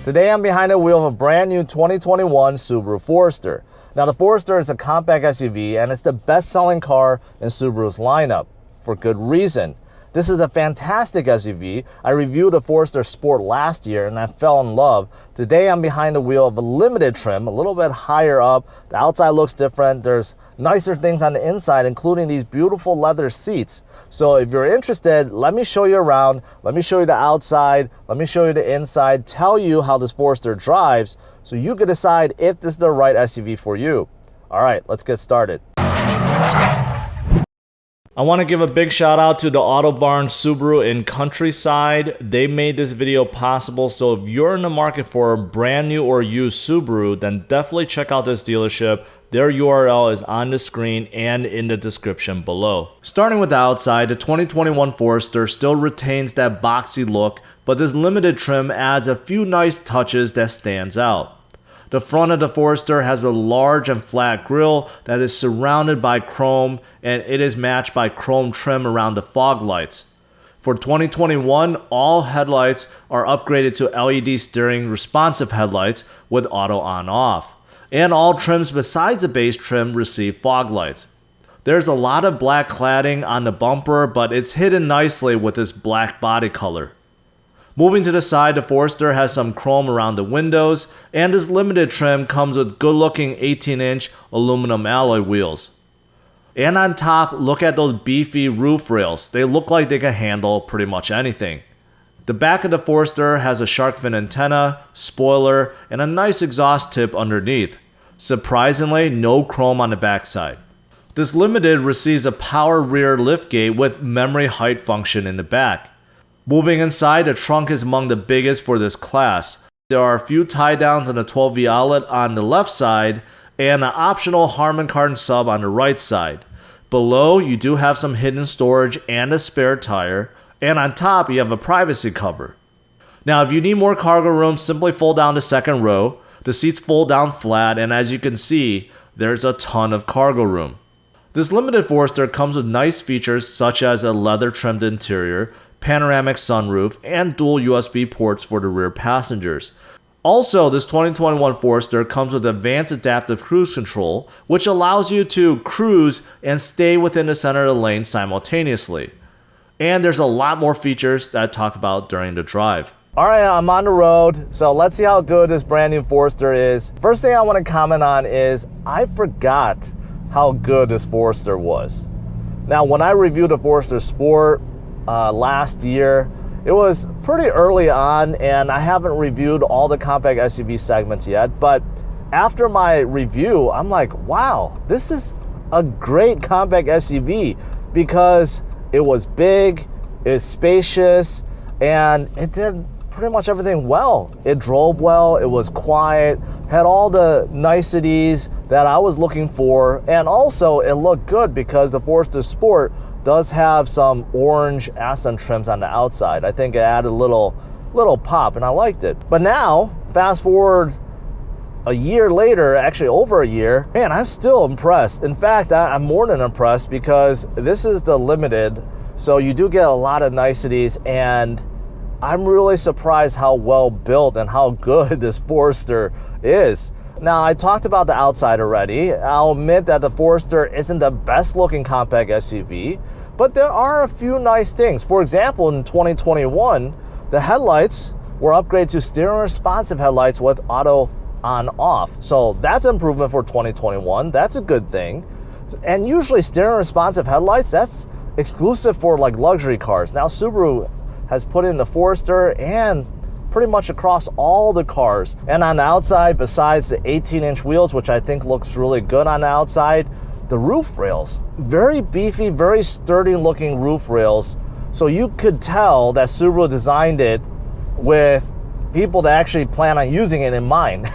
Today I'm behind the wheel of a brand new 2021 Subaru Forester. Now the Forester is a compact SUV and it's the best-selling car in Subaru's lineup, for good reason. This is a fantastic SUV. I reviewed a Forester Sport last year and I fell in love. Today I'm behind the wheel of a limited trim, a little bit higher up. The outside looks different. There's nicer things on the inside, including these beautiful leather seats. So if you're interested, let me show you around. Let me show you the outside. Let me show you the inside. Tell you how this Forester drives so you can decide if this is the right SUV for you. All right, let's get started. I want to give a big shout out to the Auto Barn Subaru in Countryside. They made this video possible, so if you're in the market for a brand new or used Subaru, then definitely check out this dealership. Their URL is on the screen and in the description below. Starting with the outside, the 2021 Forester still retains that boxy look, but this limited trim adds a few nice touches that stands out. The front of the Forester has a large and flat grille that is surrounded by chrome, and it is matched by chrome trim around the fog lights. For 2021, all headlights are upgraded to LED steering responsive headlights with auto on-off. And all trims besides the base trim receive fog lights. There's a lot of black cladding on the bumper, but it's hidden nicely with this black body color. Moving to the side, the Forester has some chrome around the windows, and this limited trim comes with good-looking 18-inch aluminum alloy wheels. And on top, look at those beefy roof rails. They look like they can handle pretty much anything. The back of the Forester has a shark fin antenna, spoiler, and a nice exhaust tip underneath. Surprisingly, no chrome on the backside. This limited receives a power rear liftgate with memory height function in the back. Moving inside, the trunk is among the biggest for this class. There are a few tie downs and a 12V outlet on the left side, and an optional Harman Kardon sub on the right side. Below, you do have some hidden storage and a spare tire, and on top, you have a privacy cover. Now, if you need more cargo room, simply fold down the second row. The seats fold down flat, and as you can see, there's a ton of cargo room. This limited Forester comes with nice features such as a leather-trimmed interior, panoramic sunroof, and dual USB ports for the rear passengers. Also, this 2021 Forester comes with advanced adaptive cruise control, which allows you to cruise and stay within the center of the lane simultaneously. And there's a lot more features that I talk about during the drive. All right, I'm on the road, so let's see how good this brand new Forester is. First thing I want to comment on is I forgot how good this Forester was. Now, when I reviewed the Forester Sport last year, it was pretty early on and I haven't reviewed all the compact SUV segments yet, but after my review, I'm like, wow, this is a great compact SUV because it was big, it's spacious, and it did pretty much everything well. It drove well, it was quiet, had all the niceties that I was looking for, and also it looked good because the Forester Sport does have some orange accent trims on the outside. I think it added a little pop and I liked it. But now, fast forward a year later, actually over a year, man, I'm still impressed. In fact, I'm more than impressed because this is the limited, so you do get a lot of niceties, and I'm really surprised how well built and how good this Forester is. Now, I talked about the outside already. I'll admit that the Forester isn't the best looking compact SUV, but there are a few nice things. For example, in 2021, the headlights were upgraded to steering responsive headlights with auto on off. So that's an improvement for 2021. That's a good thing. And usually steering responsive headlights, that's exclusive for like luxury cars. Now Subaru has put in the Forester and pretty much across all the cars. And on the outside, besides the 18-inch wheels, which I think looks really good on the outside, the roof rails, very beefy, very sturdy looking roof rails. So you could tell that Subaru designed it with people that actually plan on using it in mind.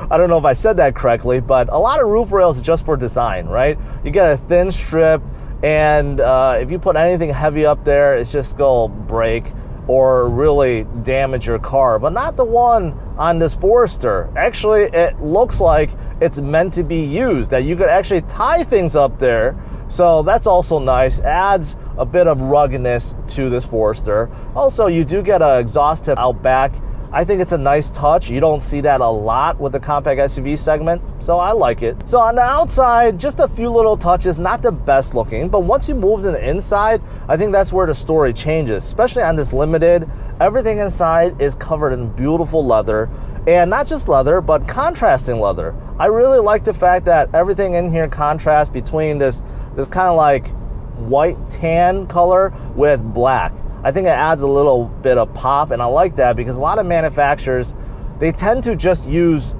I don't know if I said that correctly, but a lot of roof rails are just for design, right? You get a thin strip, and if you put anything heavy up there, it's just gonna break or really damage your car, but not the one on this Forester. Actually, it looks like it's meant to be used, that you could actually tie things up there. So that's also nice, adds a bit of ruggedness to this Forester. Also, you do get an exhaust tip out back. I think it's a nice touch. You don't see that a lot with the compact SUV segment, so I like it. So on the outside, just a few little touches, not the best looking, but once you move to the inside, I think that's where the story changes, especially on this Limited. Everything inside is covered in beautiful leather, and not just leather, but contrasting leather. I really like the fact that everything in here contrasts between this kind of like white tan color with black. I think it adds a little bit of pop, and I like that because a lot of manufacturers, they tend to just use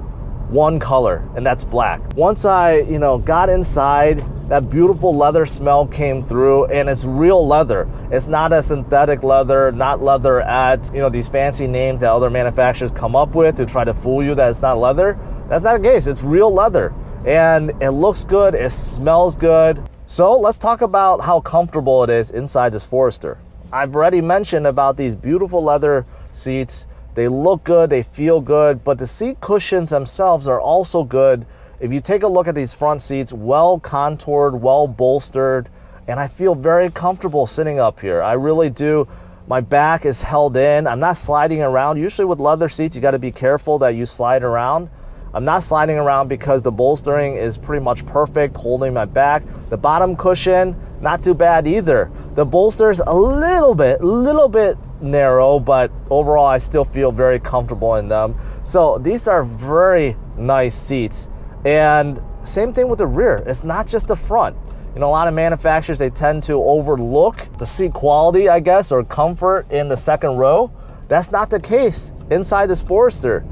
one color, and that's black. Once I, got inside, that beautiful leather smell came through, and it's real leather. It's not a synthetic leather, not leather at, these fancy names that other manufacturers come up with to try to fool you that it's not leather. That's not the case. It's real leather, and it looks good, it smells good. So let's talk about how comfortable it is inside this Forester. I've already mentioned about these beautiful leather seats. They look good, they feel good, but the seat cushions themselves are also good. If you take a look at these front seats, well contoured, well bolstered, and I feel very comfortable sitting up here. I really do. My back is held in. I'm not sliding around. Usually with leather seats, you got to be careful that you slide around. I'm not sliding around because the bolstering is pretty much perfect, holding my back. The bottom cushion, not too bad either. The bolster's a little bit narrow, but overall I still feel very comfortable in them. So these are very nice seats. And same thing with the rear. It's not just the front. A lot of manufacturers, they tend to overlook the seat quality, I guess, or comfort in the second row. That's not the case inside this Forester.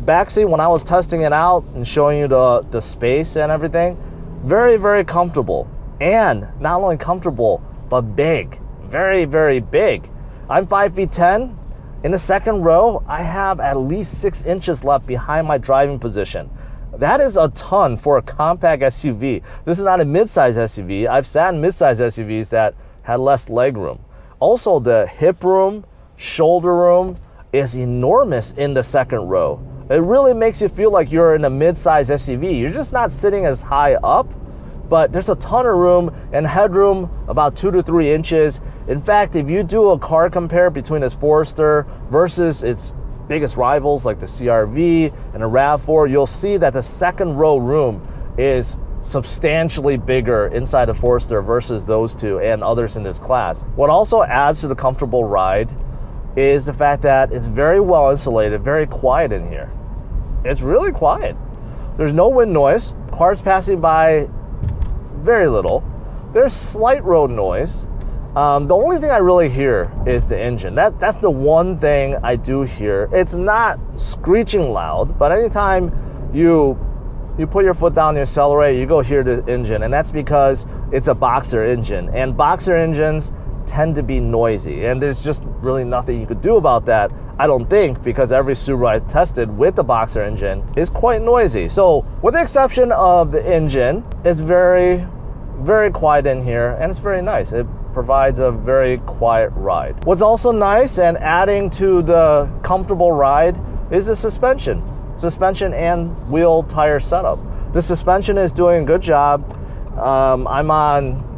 Backseat, when I was testing it out and showing you the space and everything, very, very comfortable. And not only comfortable, but big. Very, very big. I'm 5'10". In the second row, I have at least 6 inches left behind my driving position. That is a ton for a compact SUV. This is not a midsize SUV. I've sat in midsize SUVs that had less leg room. Also, the hip room, shoulder room is enormous in the second row. It really makes you feel like you're in a mid-size SUV. You're just not sitting as high up, but there's a ton of room and headroom, about 2 to 3 inches. In fact, if you do a car compare between this Forester versus its biggest rivals like the CR-V and the RAV4, you'll see that the second row room is substantially bigger inside the Forester versus those two and others in this class. What also adds to the comfortable ride is the fact that it's very well insulated, very quiet in here. It's really quiet. There's no wind noise. Cars passing by, very little. There's slight road noise. The only thing I really hear is the engine. That's the one thing I do hear. It's not screeching loud, but anytime you put your foot down and you accelerate, you go hear the engine, and that's because it's a boxer engine. And boxer engines tend to be noisy, and there's just really nothing you could do about that, I don't think, because every Subaru I've tested with the boxer engine is quite noisy. So with the exception of the engine, it's very, very quiet in here, and it's very nice. It provides a very quiet ride. What's also nice and adding to the comfortable ride is the suspension and wheel tire setup. The suspension is doing a good job. I'm on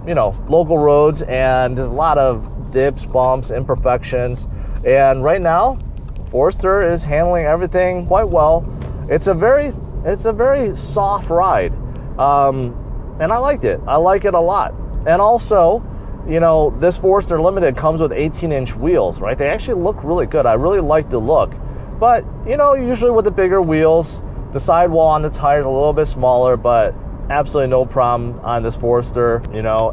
local roads, and there's a lot of dips, bumps, imperfections, and right now Forester is handling everything quite well. It's a very soft ride, and I liked it. I like it a lot. And also, this Forester Limited comes with 18-inch wheels, right? They actually look really good. I really like the look, but usually with the bigger wheels, the sidewall on the tires a little bit smaller, but absolutely no problem on this Forester.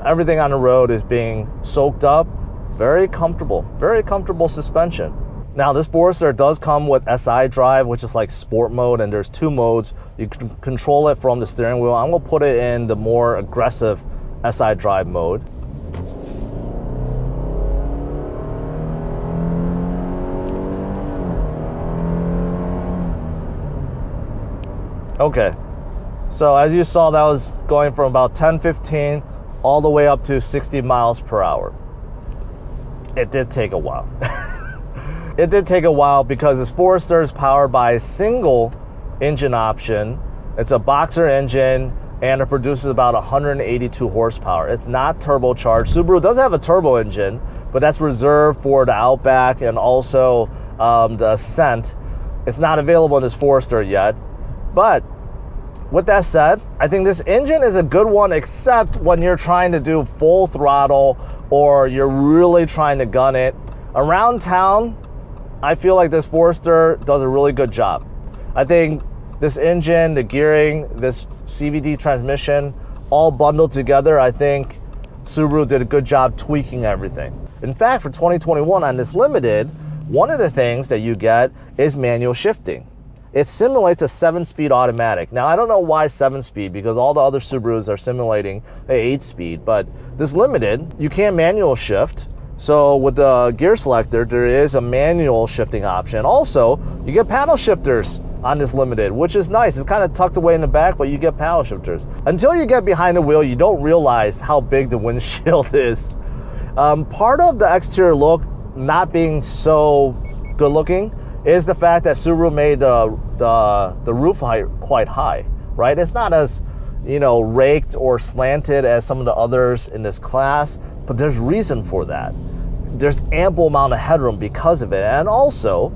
Everything on the road is being soaked up. Very comfortable suspension. Now, this Forester does come with SI drive, which is like sport mode, and there's 2 modes. You can control it from the steering wheel. I'm gonna put it in the more aggressive SI drive mode. Okay. So as you saw, that was going from about 10-15 all the way up to 60 miles per hour. It did take a while. It did take a while because this Forester is powered by a single engine option. It's a boxer engine, and it produces about 182 horsepower. It's not turbocharged. Subaru does have a turbo engine, but that's reserved for the Outback and also the Ascent. It's not available in this Forester yet. But with that said, I think this engine is a good one, except when you're trying to do full throttle or you're really trying to gun it. Around town, I feel like this Forester does a really good job. I think this engine, the gearing, this CVT transmission, all bundled together, I think Subaru did a good job tweaking everything. In fact, for 2021 on this Limited, one of the things that you get is manual shifting. It simulates a 7-speed automatic. Now, I don't know why 7-speed, because all the other Subarus are simulating an 8-speed, but this Limited, you can't manual shift. So with the gear selector, there is a manual shifting option. Also, you get paddle shifters on this Limited, which is nice. It's kind of tucked away in the back, but you get paddle shifters. Until you get behind the wheel, you don't realize how big the windshield is. Part of the exterior look not being so good looking is the fact that Subaru made the roof height quite high, right? It's not as, raked or slanted as some of the others in this class, but there's reason for that. There's ample amount of headroom because of it. And also,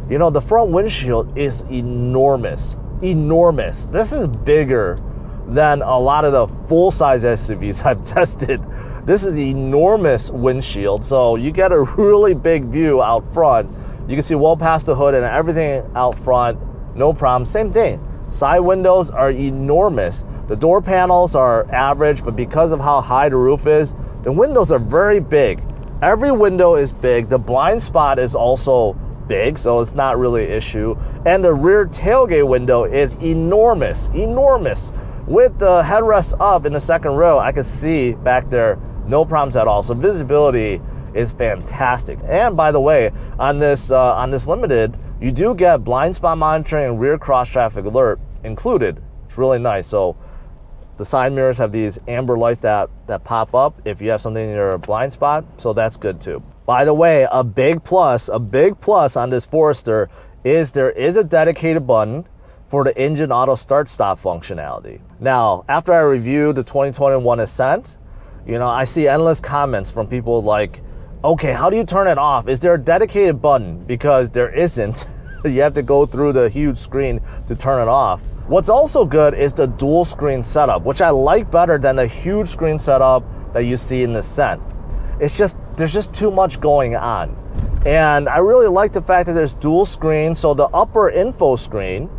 the front windshield is enormous. Enormous. This is bigger than a lot of the full-size SUVs I've tested. This is the enormous windshield, so you get a really big view out front. You can see well past the hood and everything out front, no problem. Same thing, side windows are enormous. The door panels are average, but because of how high the roof is, the windows are very big. Every window is big. The blind spot is also big, so it's not really an issue. And the rear tailgate window is enormous, enormous. With the headrest up in the second row, I can see back there, no problems at all. So visibility is fantastic. And by the way, on this Limited, you do get blind spot monitoring and rear cross traffic alert included. It's really nice. So the side mirrors have these amber lights that pop up if you have something in your blind spot, so that's good too. By the way, a big plus on this Forester is there is a dedicated button for the engine auto start stop functionality. Now, after I reviewed the 2021 Ascent, I see endless comments from people like, okay, how do you turn it off? Is there a dedicated button? Because there isn't. You have to go through the huge screen to turn it off. What's also good is the dual screen setup, which I like better than the huge screen setup that you see in the Ascent. There's just too much going on. And I really like the fact that there's dual screen, so the upper info screen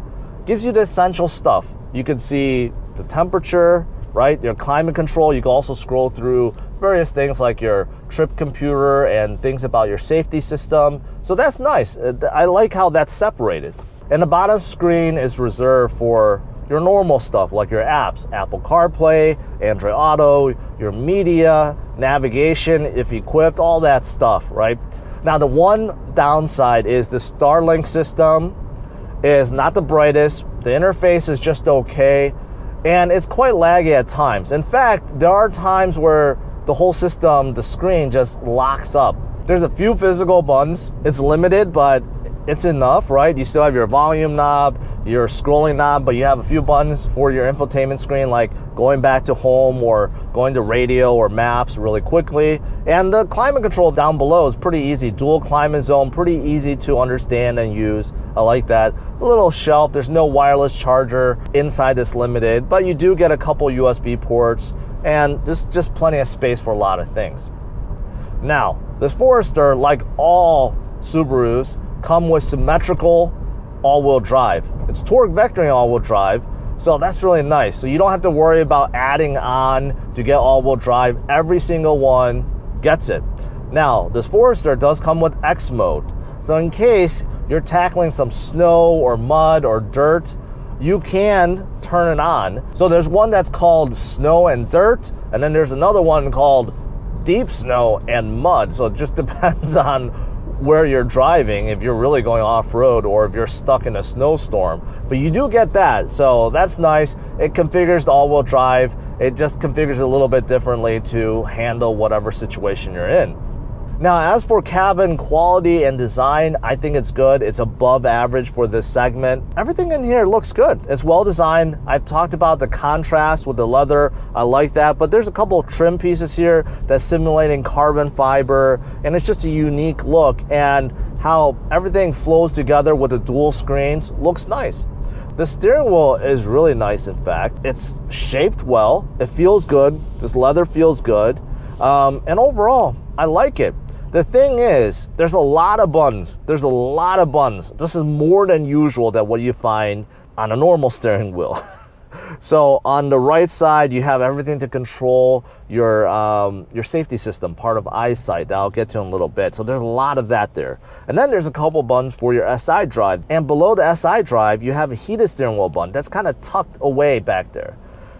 gives you the essential stuff. You can see the temperature, right? Your climate control. You can also scroll through various things like your trip computer and things about your safety system. So that's nice. I like how that's separated. And the bottom screen is reserved for your normal stuff like your apps, Apple CarPlay, Android Auto, your media, navigation, if equipped, all that stuff, right? Now, the one downside is the Starlink system is not the brightest. The interface is just okay, and it's quite laggy at times. In fact, there are times where the whole system, the screen just locks up. There's a few physical buttons. It's limited, but it's enough, right? You still have your volume knob, your scrolling knob, but you have a few buttons for your infotainment screen, like going back to home or going to radio or maps really quickly. And the climate control down below is pretty easy. Dual climate zone, pretty easy to understand and use. I like that. A little shelf, there's no wireless charger inside this Limited, but you do get a couple USB ports and just plenty of space for a lot of things. Now, this Forester, like all Subarus, come with symmetrical all-wheel drive. It's torque vectoring all-wheel drive, so that's really nice. So you don't have to worry about adding on to get all-wheel drive. Every single one gets it. Now, this Forester does come with X mode. So in case you're tackling some snow or mud or dirt, you can turn it on. So there's one that's called Snow and Dirt, and then there's another one called Deep Snow and Mud. So it just depends on where you're driving, if you're really going off-road or if you're stuck in a snowstorm. But you do get that, so that's nice. It configures the all-wheel drive. It just configures it a little bit differently to handle whatever situation you're in. Now, as for cabin quality and design, I think it's good. It's above average for this segment. Everything in here looks good. It's well designed. I've talked about the contrast with the leather. I like that, but there's a couple of trim pieces here that's simulating carbon fiber, and it's just a unique look, and how everything flows together with the dual screens looks nice. The steering wheel is really nice, in fact. It's shaped well. It feels good. This leather feels good. And overall, I like it. The thing is, there's a lot of buttons. There's a lot of buttons. This is more than usual than what you find on a normal steering wheel. So on the right side, you have everything to control your safety system, part of EyeSight that I'll get to in a little bit. So there's a lot of that there. And then there's a couple buttons for your SI drive. And below the SI drive, you have a heated steering wheel button that's kind of tucked away back there.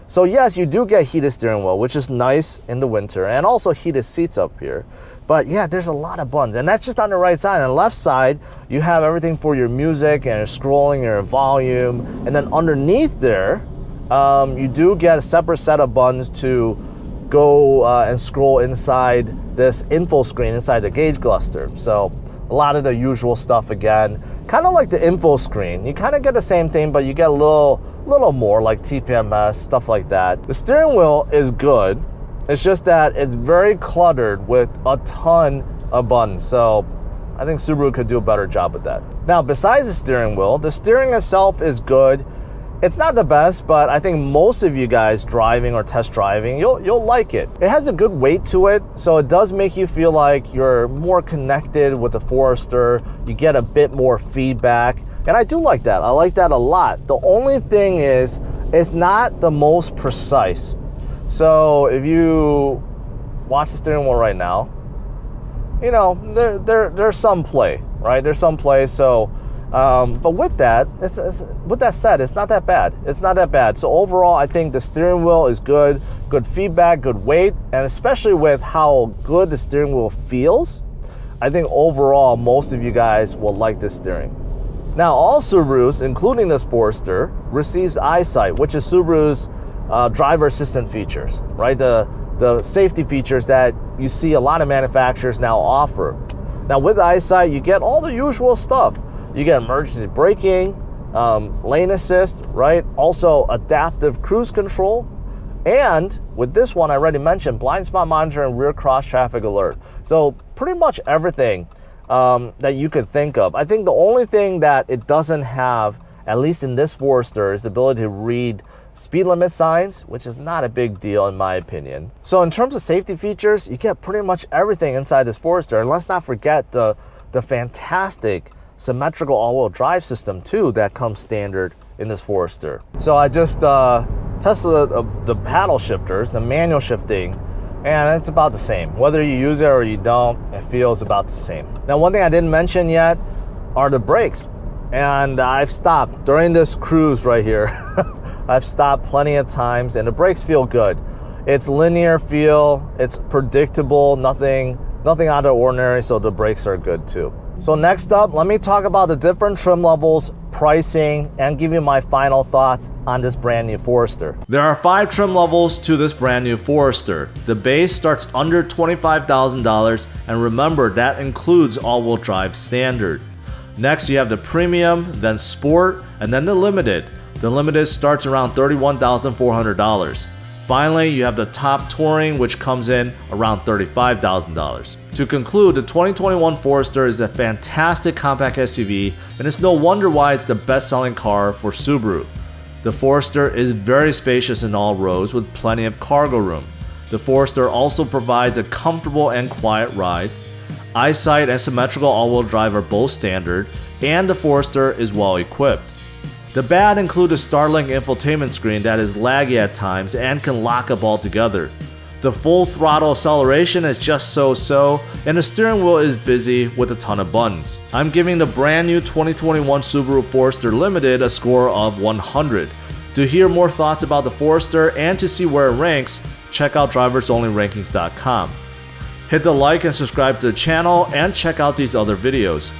So yes, you do get heated steering wheel, which is nice in the winter, and also heated seats up here. But yeah, there's a lot of buttons, and that's just on the right side. On the left side, you have everything for your music and your scrolling, your volume. And then underneath there, you do get a separate set of buttons to go and scroll inside this info screen inside the gauge cluster. So a lot of the usual stuff again, kind of like the info screen. You kind of get the same thing, but you get a little more, like TPMS, stuff like that. The steering wheel is good. It's just that it's very cluttered with a ton of buttons. So I think Subaru could do a better job with that. Now, besides the steering wheel, the steering itself is good. It's not the best, but I think most of you guys driving or test driving, you'll like it. It has a good weight to it, so it does make you feel like you're more connected with the Forester. You get a bit more feedback, and I do like that. I like that a lot. The only thing is, it's not the most precise. So if you watch the steering wheel right now, you know, there's some play, right? There's some play, so but with that, with that said, it's not that bad. It's not that bad. So overall, I think the steering wheel is good feedback, good weight, and especially with how good the steering wheel feels, I think overall, most of you guys will like this steering. Now, all Subarus, including this Forester, receives EyeSight, which is Subaru's driver assistant features, right? The safety features that you see a lot of manufacturers now offer. Now, with EyeSight, you get all the usual stuff. You get emergency braking, lane assist, right? Also adaptive cruise control. And with this one, I already mentioned blind spot monitoring, rear cross traffic alert. So pretty much everything that you could think of. I think the only thing that it doesn't have, at least in this Forester, is the ability to read speed limit signs, which is not a big deal in my opinion. So in terms of safety features, you get pretty much everything inside this Forester. And let's not forget the fantastic symmetrical all-wheel drive system too that comes standard in this Forester. So I just tested the paddle shifters, the manual shifting, and it's about the same. Whether you use it or you don't, it feels about the same. Now, one thing I didn't mention yet are the brakes. And I've stopped during this cruise right here. I've stopped plenty of times, and the brakes feel good. It's linear feel, it's predictable, nothing out of the ordinary, so the brakes are good too. So next up, let me talk about the different trim levels, pricing, and give you my final thoughts on this brand new Forester. There are 5 trim levels to this brand new Forester. The base starts under $25,000, and remember that includes all-wheel drive standard. Next, you have the Premium, then Sport, and then the Limited. The Limited starts around $31,400. Finally, you have the Top Touring, which comes in around $35,000. To conclude, the 2021 Forester is a fantastic compact SUV, and it's no wonder why it's the best-selling car for Subaru. The Forester is very spacious in all rows with plenty of cargo room. The Forester also provides a comfortable and quiet ride. EyeSight and symmetrical all-wheel drive are both standard, and the Forester is well equipped. The bad include a Starlink infotainment screen that is laggy at times and can lock up altogether. The full throttle acceleration is just so-so, and the steering wheel is busy with a ton of buttons. I'm giving the brand new 2021 Subaru Forester Limited a score of 100. To hear more thoughts about the Forester and to see where it ranks, check out driversonlyrankings.com. Hit the like and subscribe to the channel and check out these other videos.